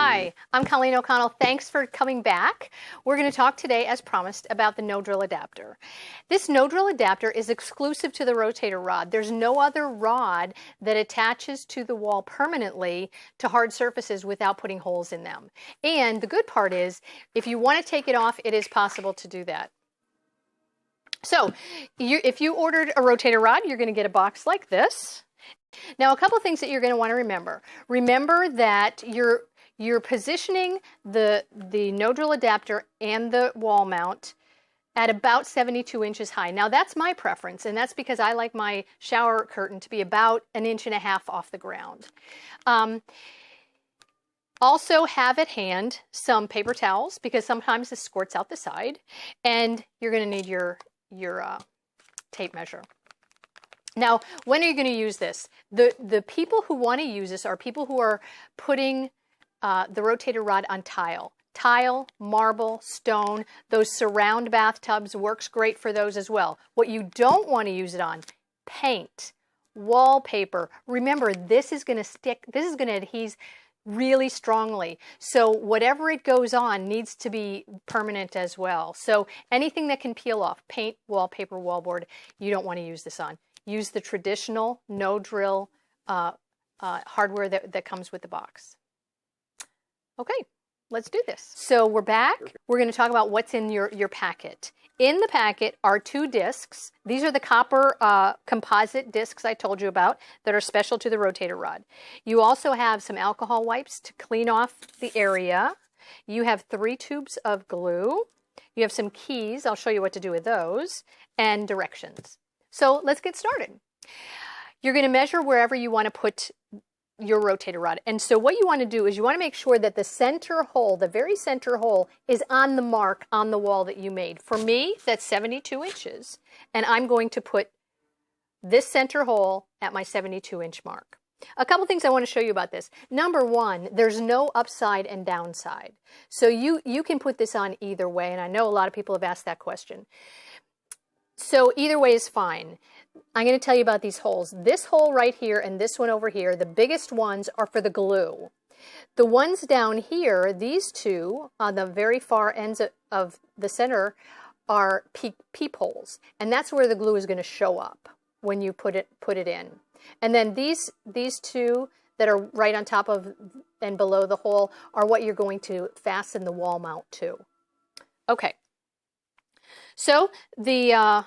Hi, I'm Colleen O'Connell. Thanks for coming back. We're going to talk today, as promised, about the no-drill adapter. This no-drill adapter is exclusive to the rotator rod. There's no other rod that attaches to the wall permanently to hard surfaces without putting holes in them. And the good part is, if you want to take it off, it is possible to do that. So, if you ordered a rotator rod, you're going to get a box like this. Now, a couple things that you're going to want to remember. Remember that you're positioning the no-drill adapter and the wall mount at about 72 inches high. Now, that's my preference, and that's because I like my shower curtain to be about 1.5 inches off the ground. Also have at hand some paper towels, because sometimes this squirts out the side, and you're going to need your tape measure. Now, when are you going to use this? The people who want to use this are people who are putting the rotator rod on tile. Tile, marble, stone, those surround bathtubs works great for those as well. What you don't want to use it on, paint, wallpaper. Remember, this is going to stick, this is going to adhere really strongly. So whatever it goes on needs to be permanent as well. So anything that can peel off, paint, wallpaper, wallboard, you don't want to use this on. Use the traditional no-drill hardware that comes with the box. Okay, let's do this. So we're back. We're going to talk about what's in your packet. In the packet are 2 discs. These are the copper composite discs I told you about that are special to the rotator rod. You also have some alcohol wipes to clean off the area. You have 3 tubes of glue. You have some keys. I'll show you what to do with those, and directions. So let's get started. You're going to measure wherever you want to put your rotator rod. And so what you want to do is you want to make sure that the center hole, the very center hole, is on the mark on the wall that you made. For me, that's 72 inches. And I'm going to put this center hole at my 72-inch mark. A couple things I want to show you about this. Number one, there's no upside and downside. So you can put this on either way. And I know a lot of people have asked that question. So either way is fine. I'm going to tell you about these holes. This hole right here and this one over here, the biggest ones are for the glue. The ones down here, these two on the very far ends of the center are peep holes. And that's where the glue is going to show up when you put it in. And then these two that are right on top of and below the hole are what you're going to fasten the wall mount to. Okay. So the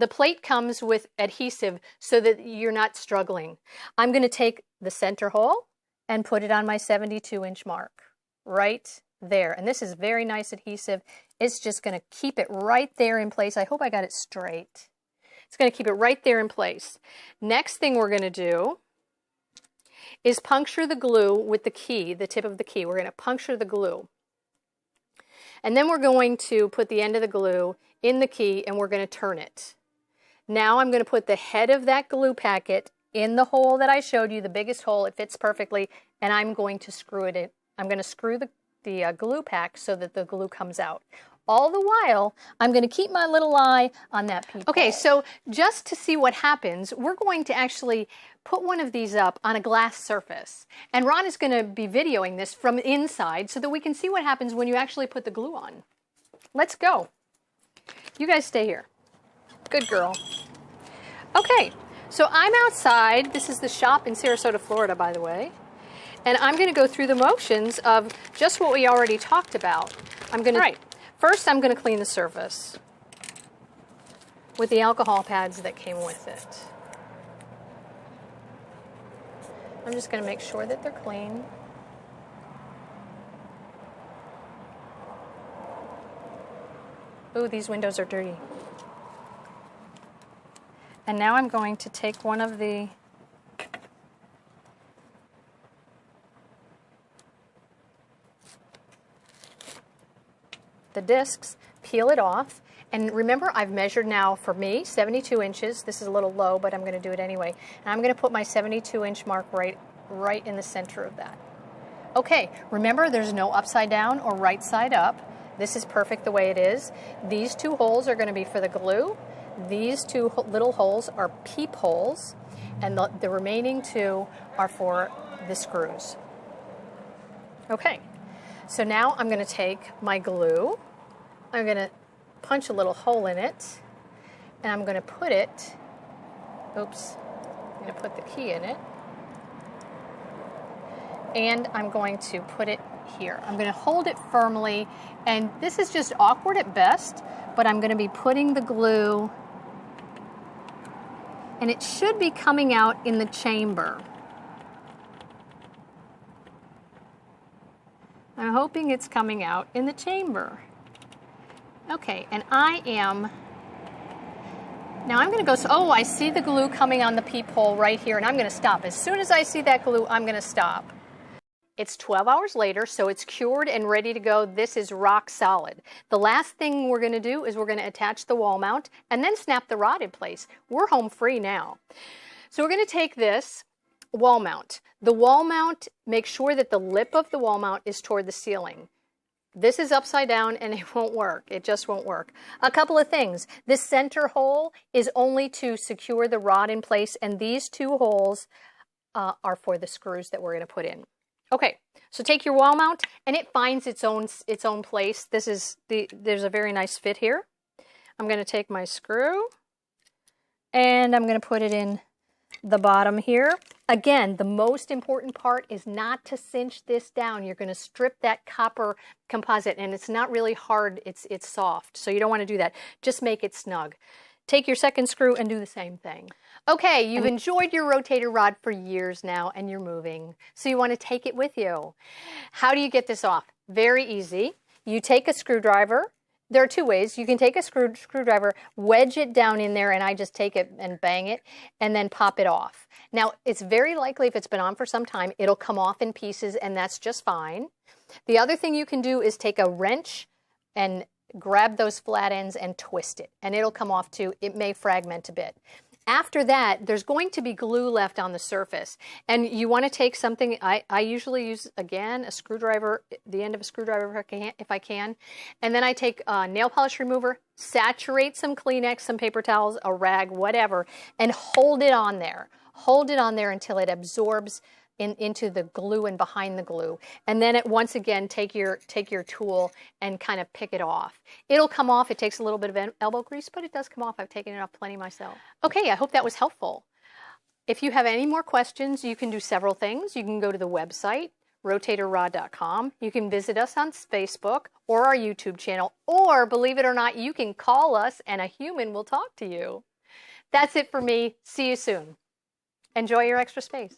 plate comes with adhesive so that you're not struggling. I'm going to take the center hole and put it on my 72-inch mark right there. And this is very nice adhesive. It's just going to keep it right there in place. I hope I got it straight. It's going to keep it right there in place. Next thing we're going to do is puncture the glue with the key, the tip of the key. We're going to puncture the glue. And then we're going to put the end of the glue in the key and we're going to turn it. Now I'm going to put the head of that glue packet in the hole that I showed you, the biggest hole. It fits perfectly, and I'm going to screw it in. I'm going to screw the glue pack so that the glue comes out. All the while, I'm going to keep my little eye on that peep hole. Okay, so just to see what happens, we're going to actually put one of these up on a glass surface. And Ron is going to be videoing this from inside so that we can see what happens when you actually put the glue on. Let's go. You guys stay here. Good girl. Okay, so I'm outside. This is the shop in Sarasota, Florida, by the way. And I'm going to go through the motions of just what we already talked about. First, I'm going to clean the surface with the alcohol pads that came with it. I'm just going to make sure that they're clean. Ooh, these windows are dirty. And now I'm going to take one of the discs, peel it off, and remember I've measured now for me 72 inches. This is a little low, but I'm going to do it anyway. And I'm going to put my 72-inch mark right in the center of that. Okay, remember there's no upside down or right side up. This is perfect the way it is. These 2 holes are going to be for the glue. These 2 little holes are peep holes, and the remaining 2 are for the screws. Okay, so now I'm going to take my glue, I'm going to punch a little hole in it, and I'm going to put it, oops, I'm going to put the key in it, and I'm going to put it here. I'm going to hold it firmly, and this is just awkward at best, but I'm going to be putting the glue, and it should be coming out in the chamber. I'm hoping it's coming out in the chamber. Okay, and now I'm going to go, oh, I see the glue coming on the peephole right here, and I'm going to stop. As soon as I see that glue, I'm going to stop. It's 12 hours later, so it's cured and ready to go. This is rock solid. The last thing we're going to do is we're going to attach the wall mount and then snap the rod in place. We're home free now. So we're going to take this wall mount. The wall mount, make sure that the lip of the wall mount is toward the ceiling. This is upside down and it won't work. It just won't work. A couple of things. This center hole is only to secure the rod in place, and these two holes are for the screws that we're going to put in. Okay, so take your wall mount and it finds its own place. There's a very nice fit here. I'm going to take my screw and I'm going to put it in the bottom here. Again, the most important part is not to cinch this down. You're going to strip that copper composite, and it's not really hard, it's soft, so you don't want to do that. Just make it snug. Take your second screw and do the same thing. Okay, you've enjoyed your rotator rod for years now and you're moving, so you want to take it with you. How do you get this off? Very easy. You take a screwdriver. There are two ways. You can take a screwdriver, wedge it down in there, and I just take it and bang it, and then pop it off. Now, it's very likely if it's been on for some time, it'll come off in pieces, and that's just fine. The other thing you can do is take a wrench and grab those flat ends and twist it, and it'll come off too. It may fragment a bit. After that, there's going to be glue left on the surface, and you want to take something. I usually use, again, a screwdriver, the end of a screwdriver if I can, and then I take a nail polish remover, saturate some Kleenex, some paper towels, a rag, whatever, and hold it on there. Hold it on there until it absorbs into the glue and behind the glue, and then once again take your tool and kind of pick it off. It'll come off. It takes a little bit of elbow grease, but it does come off. I've taken it off plenty myself. Okay, I hope that was helpful. If you have any more questions, you can do several things. You can go to the website, rotatorrod.com. You can visit us on Facebook or our YouTube channel, or believe it or not, you can call us and a human will talk to you. That's it for me. See you soon. Enjoy your extra space.